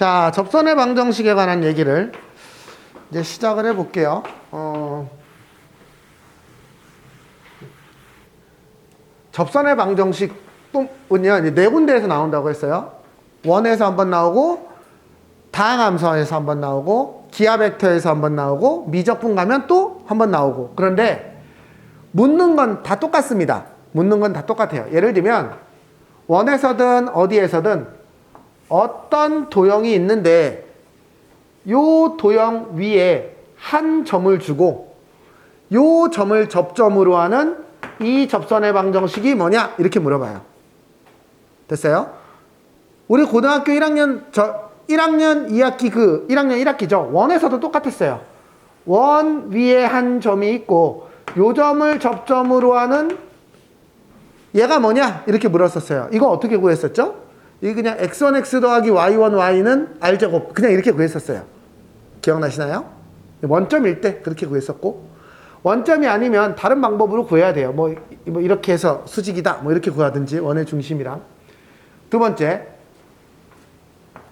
자, 접선의 방정식에 관한 얘기를 이제 시작을 해볼게요. 접선의 방정식은요, 이제 네 군데에서 나온다고 했어요. 원에서 한번 나오고, 다항함수에서 한번 나오고, 기하 벡터에서 한번 나오고, 미적분 가면 또 한번 나오고. 그런데 묻는 건 다 똑같습니다. 묻는 건 다 똑같아요. 예를 들면 원에서든 어디에서든 어떤 도형이 있는데 요 도형 위에 한 점을 주고 요 점을 접점으로 하는 이 접선의 방정식이 뭐냐? 이렇게 물어봐요. 됐어요? 우리 고등학교 1학년 2학기 1학년 1학기죠. 원에서도 똑같았어요. 원 위에 한 점이 있고 요 점을 접점으로 하는 얘가 뭐냐? 이렇게 물었었어요. 이거 어떻게 구했었죠? 이게 그냥 x1x 더하기 y1 y는 r제곱 그냥 이렇게 구했었어요. 기억나시나요? 원점일 때 그렇게 구했었고, 원점이 아니면 다른 방법으로 구해야 돼요. 뭐 이렇게 해서 수직이다 뭐 이렇게 구하든지, 원의 중심이랑. 두 번째,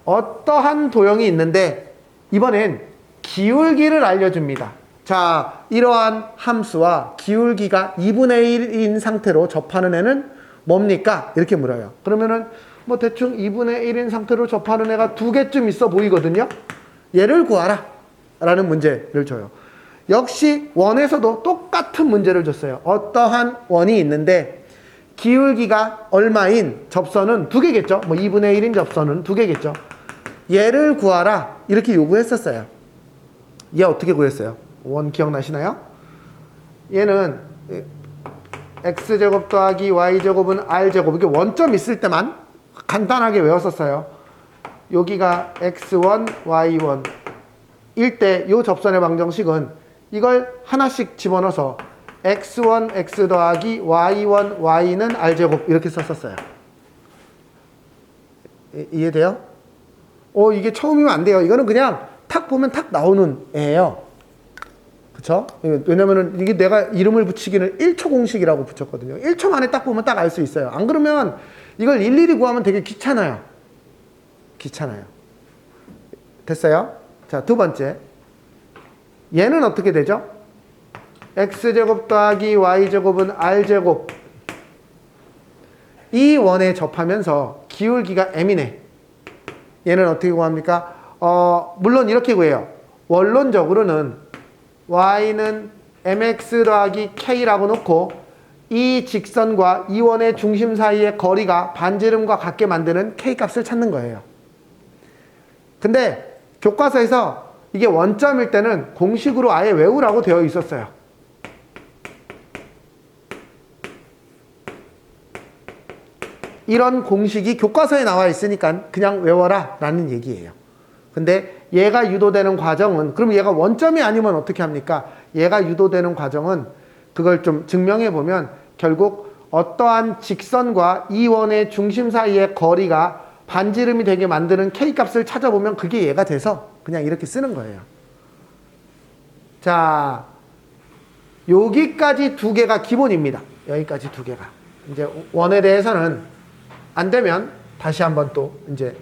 어떠한 도형이 있는데 이번엔 기울기를 알려줍니다. 자, 이러한 함수와 기울기가 2분의 1인 상태로 접하는 애는 뭡니까? 이렇게 물어요. 그러면은 뭐 대충 2분의 1인 상태로 접하는 애가 두 개쯤 있어 보이거든요. 얘를 구하라 라는 문제를 줘요. 역시 원에서도 똑같은 문제를 줬어요. 어떠한 원이 있는데 기울기가 얼마인 접선은 두 개겠죠. 뭐 2분의 1인 접선은 두 개겠죠. 얘를 구하라 이렇게 요구했었어요. 얘 어떻게 구했어요? 원 기억나시나요? 얘는 x제곱 더하기 y제곱은 r제곱, 이게 원점 있을 때만 간단하게 외웠었어요. 여기가 x1, y1 일 때 이 접선의 방정식은 이걸 하나씩 집어넣어서 x1, x 더하기 y1, y는 r제곱 이렇게 썼었어요. 이해돼요? 이게 처음이면 안 돼요. 이거는 그냥 탁 보면 탁 나오는 애예요. 그쵸? 왜냐면은 이게 내가 이름을 붙이기는 1초 공식이라고 붙였거든요. 1초 만에 딱 보면 딱 알 수 있어요. 안 그러면 이걸 일일이 구하면 되게 귀찮아요. 됐어요? 자, 두 번째. 얘는 어떻게 되죠? x제곱 더하기 y제곱은 r제곱. 이 원에 접하면서 기울기가 m이네. 얘는 어떻게 구합니까? 물론 이렇게 구해요. 원론적으로는 y는 mx 더하기 k라고 놓고 이 직선과 이 원의 중심 사이의 거리가 반지름과 같게 만드는 k값을 찾는 거예요. 근데 교과서에서 이게 원점일 때는 공식으로 아예 외우라고 되어 있었어요. 이런 공식이 교과서에 나와 있으니까 그냥 외워라 라는 얘기예요. 근데 얘가 유도되는 과정은, 그럼 얘가 원점이 아니면 어떻게 합니까? 얘가 유도되는 과정은 그걸 좀 증명해 보면 결국 어떠한 직선과 이 원의 중심 사이의 거리가 반지름이 되게 만드는 k값을 찾아보면 그게 얘가 돼서 그냥 이렇게 쓰는 거예요. 자, 여기까지 두 개가 기본입니다. 여기까지 두 개가. 이제 원에 대해서는 안 되면 다시 한번 또 이제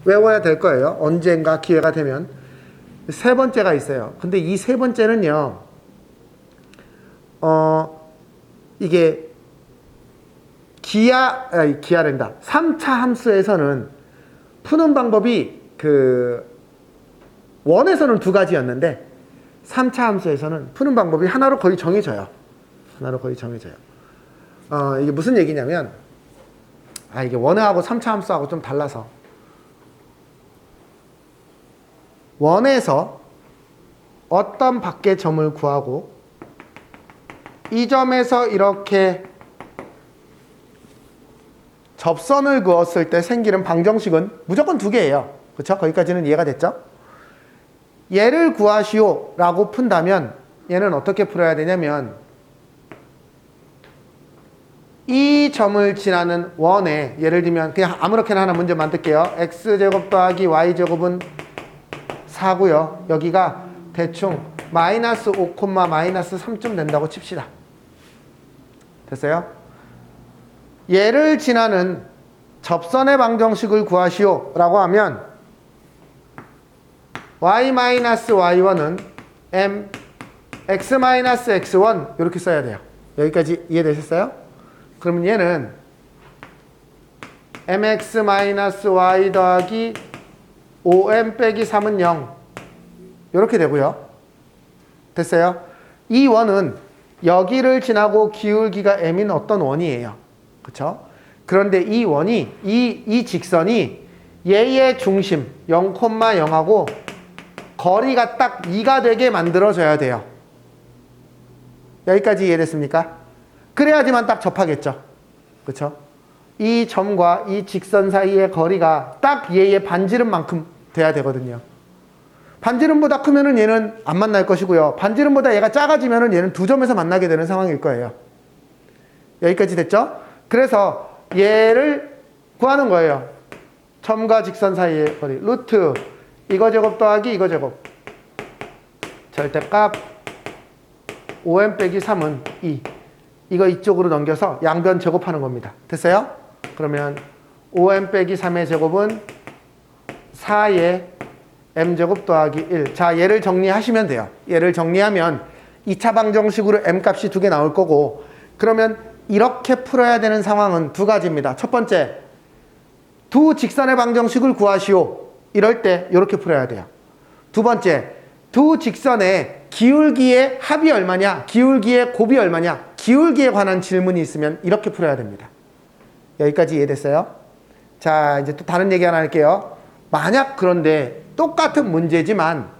외워야 될 거예요. 언젠가 기회가 되면. 세 번째가 있어요. 근데 이 세 번째는요, 이게 기하랜다. 3차 함수에서는 푸는 방법이 원에서는 두 가지였는데 3차 함수에서는 푸는 방법이 하나로 거의 정해져요. 이게 무슨 얘기냐면, 이게 원하고 3차 함수하고 좀 달라서, 원에서 어떤 밖의 점을 구하고 이 점에서 이렇게 접선을 그었을 때 생기는 방정식은 무조건 두 개예요. 그렇죠? 거기까지는 이해가 됐죠? 얘를 구하시오 라고 푼다면 얘는 어떻게 풀어야 되냐면, 이 점을 지나는 원에, 예를 들면 그냥 아무렇게나 하나 문제 만들게요. x제곱 더하기 y제곱은 4고요. 여기가 대충 마이너스 5, 마이너스 3쯤 된다고 칩시다. 됐어요? 얘를 지나는 접선의 방정식을 구하시오 라고 하면 y-y1은 m x-x1 이렇게 써야 돼요. 여기까지 이해되셨어요? 그러면 얘는 mx-y 더하기 5m 빼기 3은 0 이렇게 되고요. 됐어요? 이 원은 여기를 지나고 기울기가 m인 어떤 원이에요. 그쵸? 그런데 이 원이 이 직선이 얘의 중심 0,0하고 거리가 딱 2가 되게 만들어져야 돼요. 여기까지 이해됐습니까? 그래야지만 딱 접하겠죠. 그쵸? 이 점과 이 직선 사이의 거리가 딱 얘의 반지름만큼 돼야 되거든요. 반지름보다 크면은 얘는 안 만날 것이고요. 반지름보다 얘가 작아지면은 얘는 두 점에서 만나게 되는 상황일 거예요. 여기까지 됐죠? 그래서 얘를 구하는 거예요. 점과 직선 사이의 거리. 루트 이거 제곱 더하기 이거 제곱. 절대값 5m 빼기 3은 2. 이거 이쪽으로 넘겨서 양변 제곱하는 겁니다. 됐어요? 그러면 5m 빼기 3의 제곱은 4의 m제곱 더하기 1. 자, 얘를 정리하시면 돼요. 얘를 정리하면 2차 방정식으로 m값이 2개 나올 거고, 그러면 이렇게 풀어야 되는 상황은 두 가지입니다. 첫 번째, 두 직선의 방정식을 구하시오. 이럴 때 이렇게 풀어야 돼요. 두 번째, 두 직선의 기울기의 합이 얼마냐, 기울기의 곱이 얼마냐, 기울기에 관한 질문이 있으면 이렇게 풀어야 됩니다. 여기까지 이해됐어요? 자, 이제 또 다른 얘기 하나 할게요. 만약 그런데 똑같은 문제지만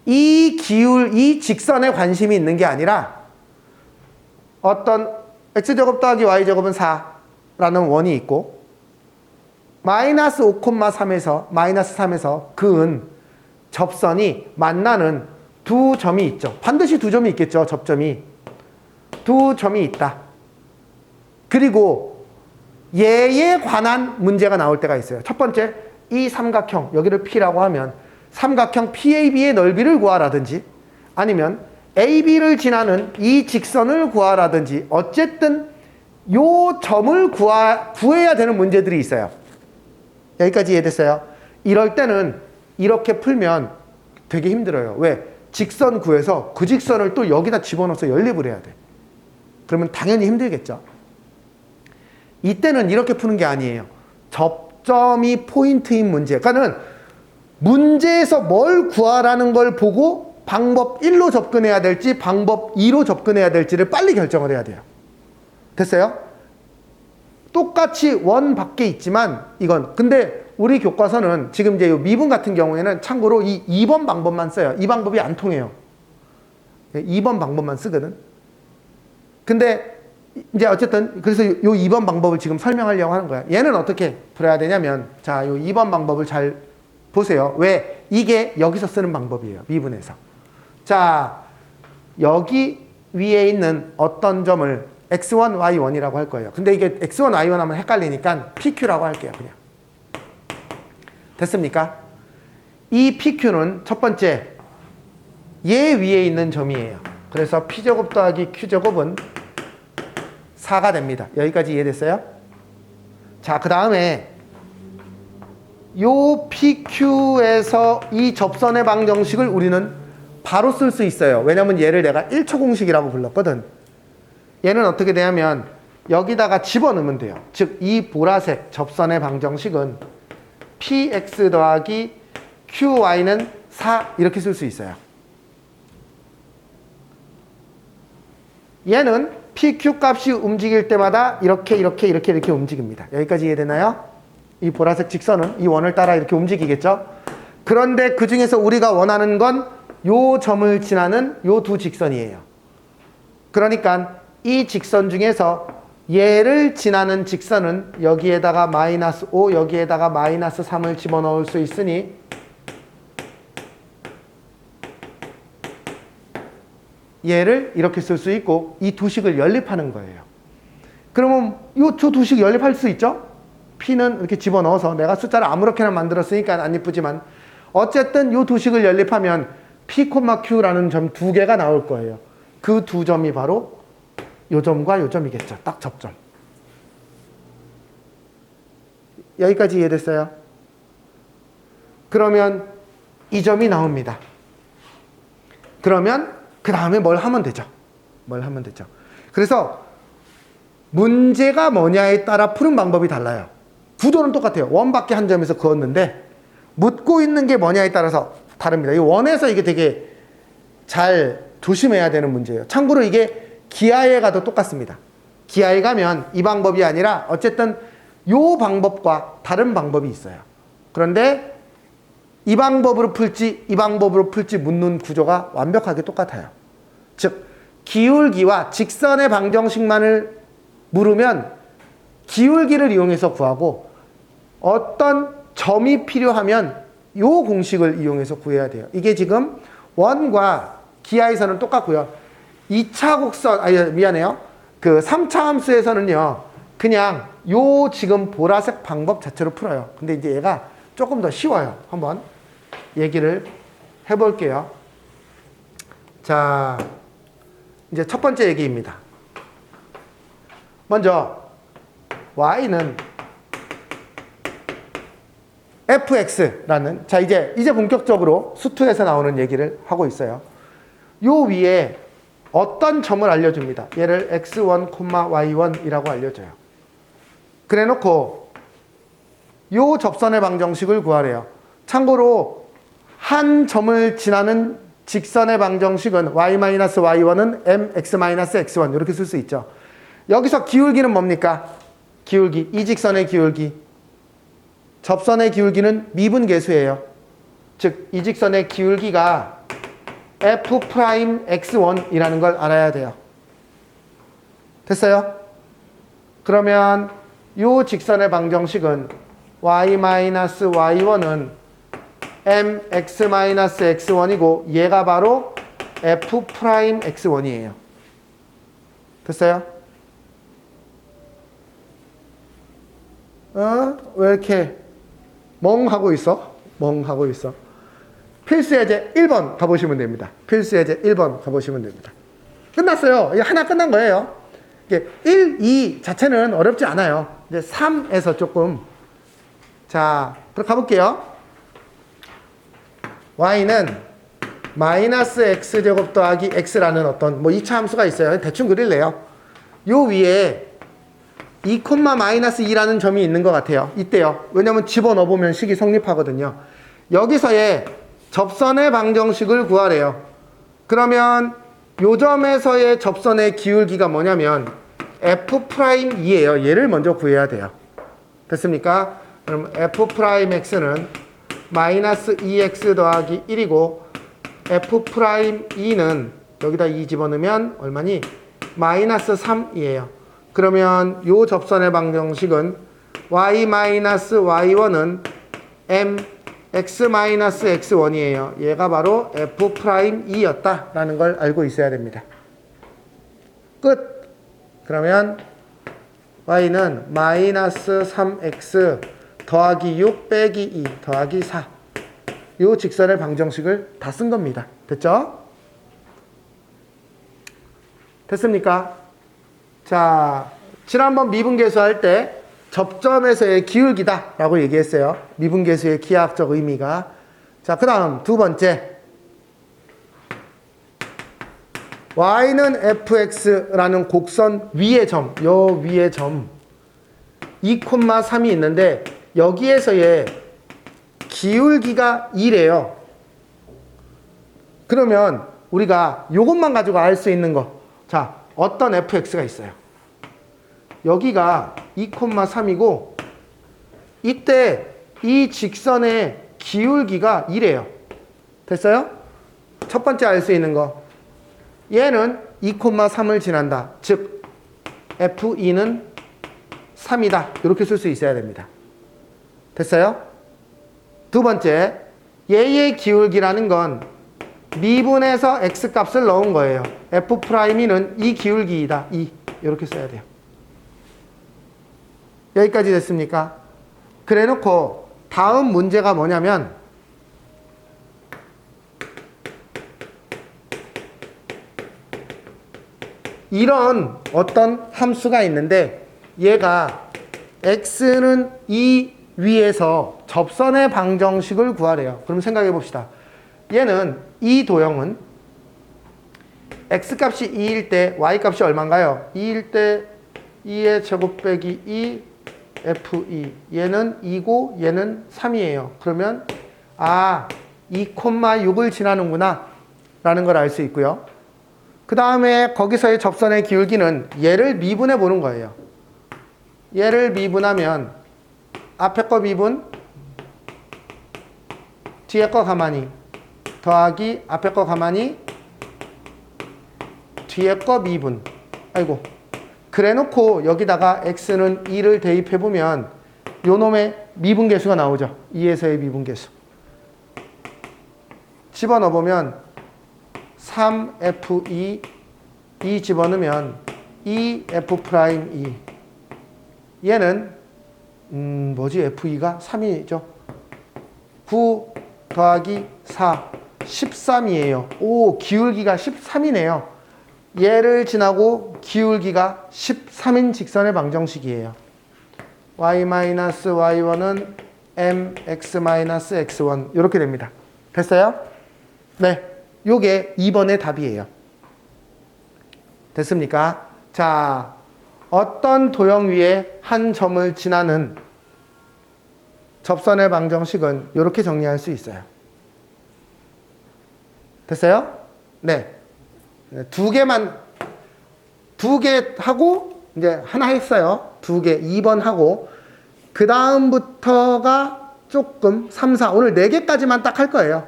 이 직선에 관심이 있는 게 아니라 어떤 x제곱 더하기 y제곱은 4라는 원이 있고 마이너스 5,3에서 그은 접선이 만나는 두 점이 있죠. 반드시 두 점이 있겠죠. 접점이. 두 점이 있다. 그리고 얘에 관한 문제가 나올 때가 있어요. 첫 번째, 이 삼각형, 여기를 P라고 하면 삼각형 PAB의 넓이를 구하라든지 아니면 AB를 지나는 이 직선을 구하라든지 어쨌든 요 점을 구해야 되는 문제들이 있어요. 여기까지 이해됐어요? 이럴 때는 이렇게 풀면 되게 힘들어요. 왜? 직선 구해서 그 직선을 또 여기다 집어넣어서 연립을 해야 돼. 그러면 당연히 힘들겠죠. 이때는 이렇게 푸는 게 아니에요. 접점이 포인트인 문제. 그러니까는 문제에서 뭘 구하라는 걸 보고 방법 1로 접근해야 될지 방법 2로 접근해야 될지를 빨리 결정을 해야 돼요. 됐어요? 똑같이 원 밖에 있지만 이건 근데 우리 교과서는 지금 이제 이 미분 같은 경우에는 참고로 이 2번 방법만 써요. 이 방법이 안 통해요. 2번 방법만 쓰거든. 근데 이제 어쨌든 그래서 요 2번 방법을 지금 설명하려고 하는 거야. 얘는 어떻게 풀어야 되냐면 자, 요 2번 방법을 잘 보세요. 왜? 이게 여기서 쓰는 방법이에요. 미분에서. 자, 여기 위에 있는 어떤 점을 x1, y1이라고 할 거예요. 근데 이게 x1, y1 하면 헷갈리니까 pq라고 할게요. 그냥. 됐습니까? 이 pq는 첫 번째 얘 위에 있는 점이에요. 그래서 p제곱 더하기 q제곱은 4가 됩니다. 여기까지 이해됐어요? 자, 그 다음에 요 PQ에서 이 접선의 방정식을 우리는 바로 쓸 수 있어요. 왜냐면 얘를 내가 1초 공식이라고 불렀거든. 얘는 어떻게 되냐면 여기다가 집어넣으면 돼요. 즉, 이 보라색 접선의 방정식은 PX 더하기 QY는 4 이렇게 쓸 수 있어요. 얘는 PQ 값이 움직일 때마다 이렇게 움직입니다. 여기까지 이해되나요? 이 보라색 직선은 이 원을 따라 이렇게 움직이겠죠? 그런데 그 중에서 우리가 원하는 건 요 점을 지나는 요 두 직선이에요. 그러니까 이 직선 중에서 얘를 지나는 직선은 여기에다가 마이너스 5, 여기에다가 마이너스 3을 집어넣을 수 있으니 얘를 이렇게 쓸 수 있고 이 두 식을 연립하는 거예요. 그러면 이 두 식 연립할 수 있죠? P는 이렇게 집어넣어서 내가 숫자를 아무렇게나 만들었으니까 안 이쁘지만 어쨌든 이 두 식을 연립하면 P, Q라는 점 두 개가 나올 거예요. 그 두 점이 바로 요 점과 요 점이겠죠. 딱 접점. 여기까지 이해됐어요? 그러면 이 점이 나옵니다. 그러면 그 다음에 뭘 하면 되죠? 그래서 문제가 뭐냐에 따라 푸는 방법이 달라요. 구도는 똑같아요. 원밖에 한 점에서 그었는데 묻고 있는 게 뭐냐에 따라서 다릅니다. 이 원에서 이게 되게 잘 조심해야 되는 문제예요. 참고로 이게 기하에 가도 똑같습니다. 기하에 가면 이 방법이 아니라 어쨌든 요 방법과 다른 방법이 있어요. 그런데 이 방법으로 풀지 이 방법으로 풀지 묻는 구조가 완벽하게 똑같아요. 즉 기울기와 직선의 방정식만을 물으면 기울기를 이용해서 구하고 어떤 점이 필요하면 요 공식을 이용해서 구해야 돼요. 이게 지금 원과 기하에서는 똑같고요. 2차 곡선, 미안해요. 그 3차 함수에서는요, 그냥 요 지금 보라색 방법 자체로 풀어요. 근데 이제 얘가 조금 더 쉬워요. 한번 얘기를 해볼게요. 자, 이제 첫 번째 얘기입니다. 먼저, y는 fx라는, 자, 이제 본격적으로 수투에서 나오는 얘기를 하고 있어요. 요 위에 어떤 점을 알려줍니다. 얘를 x1, y1이라고 알려줘요. 그래 놓고 요 접선의 방정식을 구하래요. 참고로 한 점을 지나는 직선의 방정식은 y-y1은 mx-x1 이렇게 쓸 수 있죠. 여기서 기울기는 뭡니까? 기울기, 이 직선의 기울기. 접선의 기울기는 미분계수예요. 즉, 이 직선의 기울기가 f'x1이라는 걸 알아야 돼요. 됐어요? 그러면 이 직선의 방정식은 y-y1은 mx-x1이고 얘가 바로 f'x1이에요. 됐어요? 왜 이렇게 멍하고 있어? 필수 예제 1번 가보시면 됩니다. 필수 예제 1번 가보시면 됩니다. 끝났어요. 이게 하나 끝난 거예요. 이게 1, 2 자체는 어렵지 않아요. 이제 3에서 조금. 자, 그럼 가볼게요. y는 마이너스 x제곱 더하기 x라는 어떤 2차 함수가 있어요. 대충 그릴래요. 요 위에 2,-2라는 점이 있는 것 같아요. 이때요. 왜냐면 집어넣어보면 식이 성립하거든요. 여기서의 접선의 방정식을 구하래요. 그러면 요 점에서의 접선의 기울기가 뭐냐면 F'E예요. 얘를 먼저 구해야 돼요. 됐습니까? 그럼 F'X는 마이너스 2x 더하기 1이고 F'E는 여기다 2 집어넣으면 얼마니? 마이너스 3이에요. 그러면 요 접선의 방정식은 y-y1은 mx-x1이에요. 얘가 바로 F'E였다라는 걸 알고 있어야 됩니다. 끝! 그러면 y는 마이너스 3x 더하기 6 빼기 2 더하기 4. 요 직선의 방정식을 다 쓴 겁니다. 됐죠? 됐습니까? 자, 지난번 미분계수 할 때 접점에서의 기울기다 라고 얘기했어요. 미분계수의 기하학적 의미가. 자, 그 다음 두 번째. y는 fx라는 곡선 위의 점, 요 위의 점 2,3이 있는데 여기에서의 기울기가 2래요. 그러면 우리가 요것만 가지고 알 수 있는 거. 자, 어떤 fx가 있어요. 여기가 2,3이고 이때 이 직선의 기울기가 2래요. 됐어요? 첫 번째 알 수 있는 거. 얘는 2,3을 지난다. 즉 F'E는 3이다. 이렇게 쓸 수 있어야 됩니다. 됐어요? 두 번째, 얘의 기울기라는 건 미분에서 x값을 넣은 거예요. F'E는 이 기울기이다. 이렇게 써야 돼요. 여기까지 됐습니까? 그래 놓고 다음 문제가 뭐냐면 이런 어떤 함수가 있는데 얘가 x는 2 위에서 접선의 방정식을 구하래요. 그럼 생각해 봅시다. 얘는 이 도형은 x값이 2일 때 y값이 얼마인가요? 2일 때 2의 제곱 빼기 2 f2. 얘는 2고 얘는 3이에요. 그러면 2,6을 지나는구나 라는 걸 알 수 있고요. 그 다음에 거기서의 접선의 기울기는 얘를 미분해 보는 거예요. 얘를 미분하면 앞에 거 미분, 뒤에 거 가만히, 더하기 앞에 거 가만히, 뒤에 거 미분. 아이고. 그래 놓고 여기다가 x는 2를 대입해 보면 요 놈의 미분계수가 나오죠. 2에서의 미분계수. 집어넣어 보면 3f2 2 집어넣으면 2f'2. 얘는 뭐지? f2가 3이죠. 9 더하기 4 13이에요. 오, 기울기가 13이네요. 얘를 지나고 기울기가 13인 직선의 방정식이에요. y-y1은 mx-x1 이렇게 됩니다. 됐어요? 네, 요게 2번의 답이에요. 됐습니까? 자, 어떤 도형 위에 한 점을 지나는 접선의 방정식은 이렇게 정리할 수 있어요. 됐어요? 네. 두 개 하고 이제 하나 했어요. 2개, 2번 하고 그 다음부터가 조금 3, 4 오늘 4개까지만 딱 할 거예요.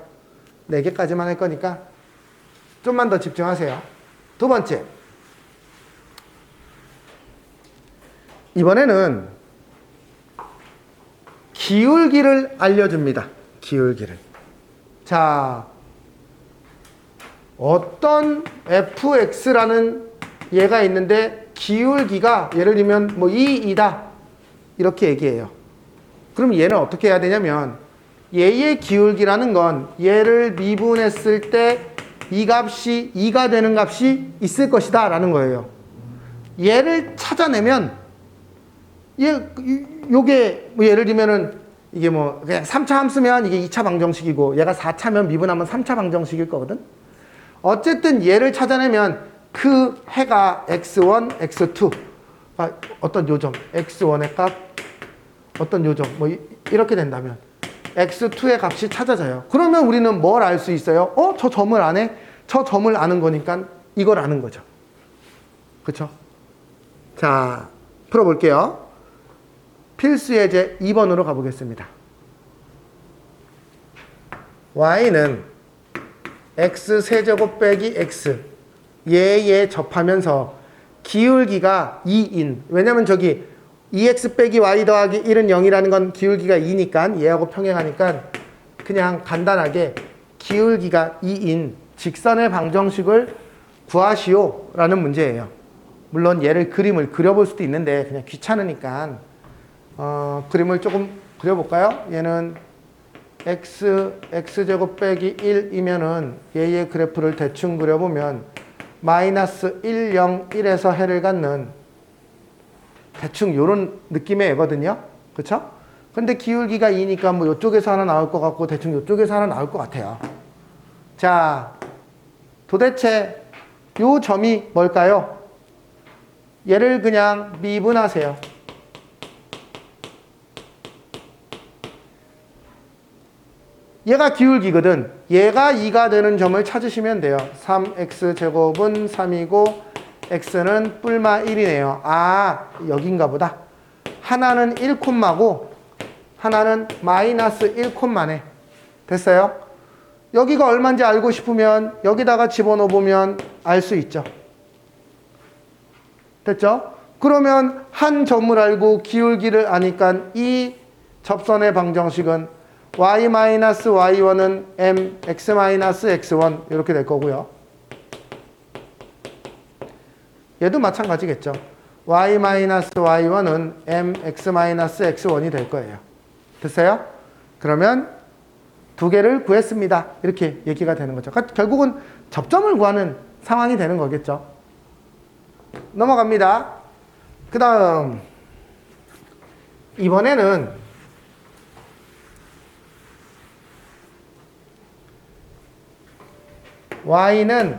4개까지만 할 거니까 좀만 더 집중하세요. 두 번째, 이번에는 기울기를 알려줍니다. 기울기를. 자, 어떤 fx라는 얘가 있는데 기울기가 예를 들면 뭐 2이다 이렇게 얘기해요. 그럼 얘는 어떻게 해야 되냐면 얘의 기울기라는 건 얘를 미분했을 때 이 값이 2가 되는 값이 있을 것이다 라는 거예요. 얘를 찾아내면 요게 뭐 예를 들면은 이게 뭐 그냥 3차 함수면 이게 2차 방정식이고 얘가 4차면 미분하면 3차 방정식일 거거든. 어쨌든 얘를 찾아내면 그 해가 x1, x2 어떤 요점 x1의 값 어떤 요점 뭐 이렇게 된다면 x2의 값이 찾아져요. 그러면 우리는 뭘 알 수 있어요? 저 점을 아네? 저 점을 아는 거니까 이걸 아는 거죠. 그쵸? 자, 풀어볼게요. 필수 예제 2번으로 가보겠습니다. y는 x세제곱 빼기 x 얘에 접하면서 기울기가 2인 왜냐면 저기 2x 빼기 y 더하기 1은 0이라는 건 기울기가 2니까 얘하고 평행하니까 그냥 간단하게 기울기가 2인 직선의 방정식을 구하시오 라는 문제예요. 물론 얘를 그림을 그려볼 수도 있는데 그냥 귀찮으니까 그림을 조금 그려볼까요? 얘는 x제곱 빼기 1이면은 얘의 그래프를 대충 그려보면 마이너스 1, 0, 1에서 해를 갖는 대충 이런 느낌의 애거든요. 그쵸? 근데 기울기가 2니까 뭐 이쪽에서 하나 나올 것 같고 대충 이쪽에서 하나 나올 것 같아요. 자, 도대체 요 점이 뭘까요? 얘를 그냥 미분하세요. 얘가 기울기거든. 얘가 2가 되는 점을 찾으시면 돼요. 3x제곱은 3이고 x는 뿔마 1이네요. 여긴가 보다. 하나는 1콤마고 하나는 마이너스 1콤마네. 됐어요? 여기가 얼마인지 알고 싶으면 여기다가 집어넣어 보면 알 수 있죠. 됐죠? 그러면 한 점을 알고 기울기를 아니까 이 접선의 방정식은 y-y1은 mx-x1 이렇게 될 거고요. 얘도 마찬가지겠죠. y-y1은 mx-x1이 될 거예요. 됐어요? 그러면 두 개를 구했습니다. 이렇게 얘기가 되는 거죠. 그러니까 결국은 접점을 구하는 상황이 되는 거겠죠. 넘어갑니다. 그 다음 이번에는 y는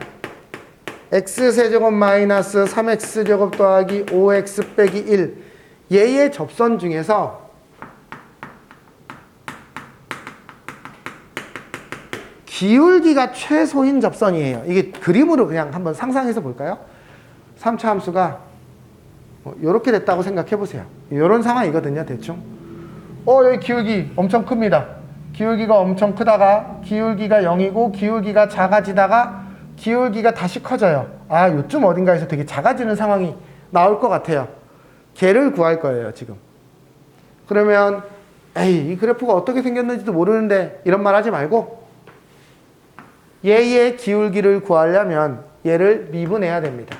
x세제곱 마이너스 3x제곱 더하기 5x 빼기 1 얘의 접선 중에서 기울기가 최소인 접선이에요. 이게 그림으로 그냥 한번 상상해서 볼까요? 3차 함수가 이렇게 됐다고 생각해 보세요. 이런 상황이거든요, 대충. 여기 기울기 엄청 큽니다. 기울기가 엄청 크다가 기울기가 0이고 기울기가 작아지다가 기울기가 다시 커져요. 요쯤 어딘가에서 되게 작아지는 상황이 나올 것 같아요. 걔를 구할 거예요, 지금. 그러면 이 그래프가 어떻게 생겼는지도 모르는데 이런 말 하지 말고 얘의 기울기를 구하려면 얘를 미분해야 됩니다.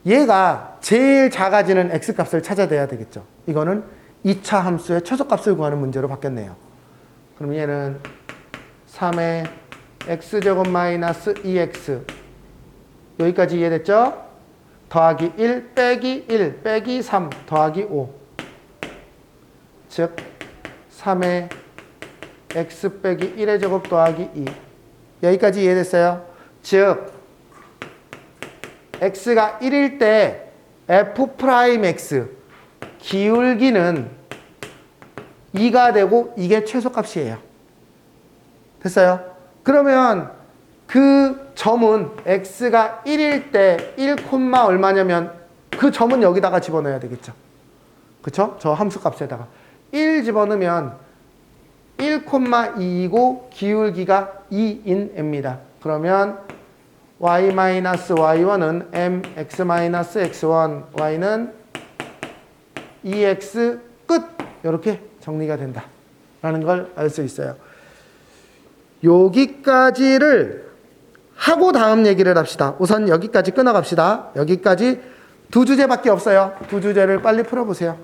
얘가 제일 작아지는 x값을 찾아내야 되겠죠. 이거는 2차 함수의 최소값을 구하는 문제로 바뀌었네요. 그럼 얘는 3의 x제곱 마이너스 2x 여기까지 이해됐죠? 더하기 1 빼기 1 빼기 3 더하기 5 즉 3의 x 빼기 1의 제곱 더하기 2 여기까지 이해됐어요? 즉 x가 1일 때 f'x 기울기는 2가 되고 이게 최소값이에요. 됐어요? 그러면 그 점은 x가 1일 때 1, 얼마냐면 그 점은 여기다가 집어넣어야 되겠죠. 그쵸? 저 함수값에다가 1 집어넣으면 1,2이고 기울기가 2인 애입니다. 그러면 y-y1은 mx-x1 y는 2x 끝 이렇게 정리가 된다 라는 걸 알 수 있어요. 여기까지를 하고 다음 얘기를 합시다. 우선 여기까지 끊어갑시다. 여기까지 두 주제밖에 없어요. 두 주제를 빨리 풀어보세요.